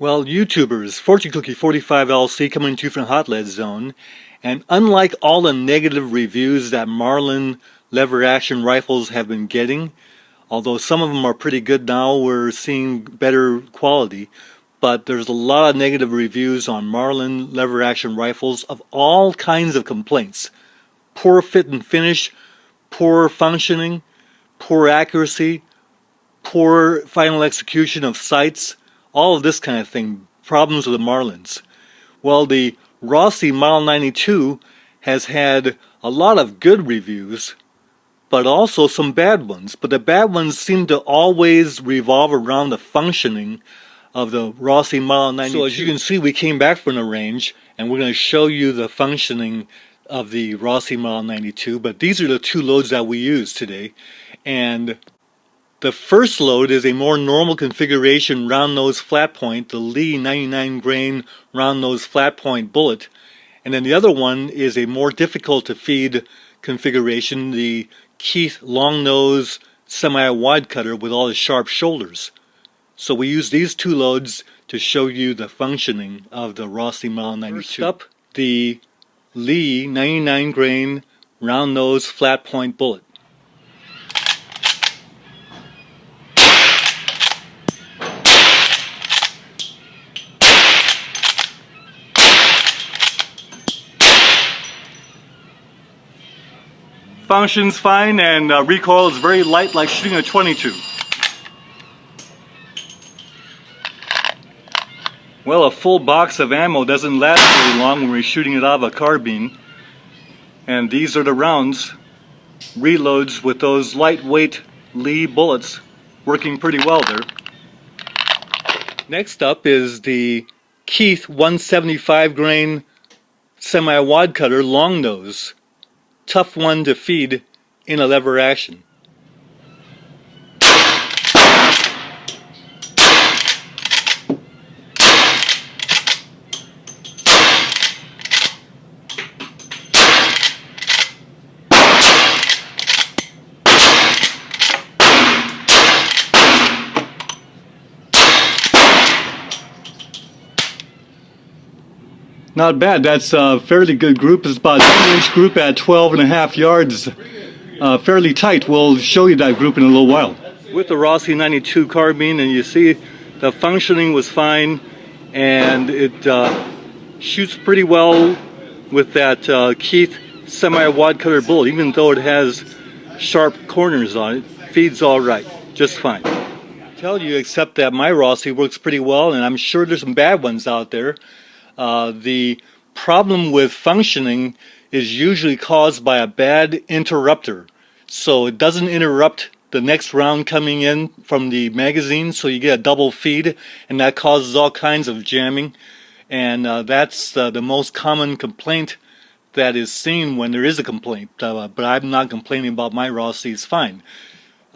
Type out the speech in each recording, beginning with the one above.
Well, YouTubers, Fortune Cookie 45LC coming to you from Hot Lead Zone, and unlike all the negative reviews that Marlin lever action rifles have been getting, although some of them are pretty good now, we're seeing better quality, but there's a lot of negative reviews on Marlin lever action rifles of all kinds of complaints. Poor fit and finish, poor functioning, poor accuracy, poor final execution of sights, all of this kind of thing, problems with the Marlins. Well, the Rossi M92 has had a lot of good reviews, but also some bad ones. But the bad ones seem to always revolve around the functioning of the Rossi M92. So as you can see, we came back from the range, and we're going to show you the functioning of the Rossi M92. But these are the two loads that we use today. And the first load is a more normal configuration round nose flat point, the Lee 99 grain round nose flat point bullet. And then the other one is a more difficult to feed configuration, the Keith long nose semi-wide cutter with all the sharp shoulders. So we use these two loads to show you the functioning of the Rossi M92. First up, the Lee 99 grain round nose flat point bullet. Functions fine, and recoil is very light, like shooting a 22. Well, a full box of ammo doesn't last very long when we're shooting it out of a carbine. And these are the rounds, reloads with those lightweight Lee bullets, working pretty well there. Next up is the Keith 175 grain semi-wide cutter long nose. Tough one to feed in a lever action. Not bad. That's a fairly good group. It's about a 10-inch group at 12.5 yards. Fairly tight. We'll show you that group in a little while. With the Rossi 92 carbine, and you see the functioning was fine, and it shoots pretty well with that Keith semi-wide cutter bullet. Even though it has sharp corners on it, feeds all right, just fine. I tell you, except that my Rossi works pretty well, and I'm sure there's some bad ones out there. The problem with functioning is usually caused by a bad interrupter. So it doesn't interrupt the next round coming in from the magazine, so you get a double feed, and that causes all kinds of jamming. And that's the most common complaint that is seen when there is a complaint. But I'm not complaining about my Rossi, it's fine.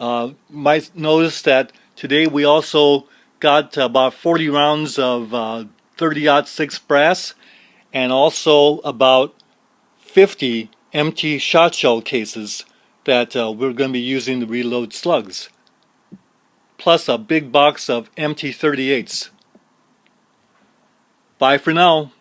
Might notice that today we also got about 40 rounds of 30-06 brass, and also about 50 empty shot shell cases that we're going to be using to reload slugs, plus a big box of empty 38s. Bye for now.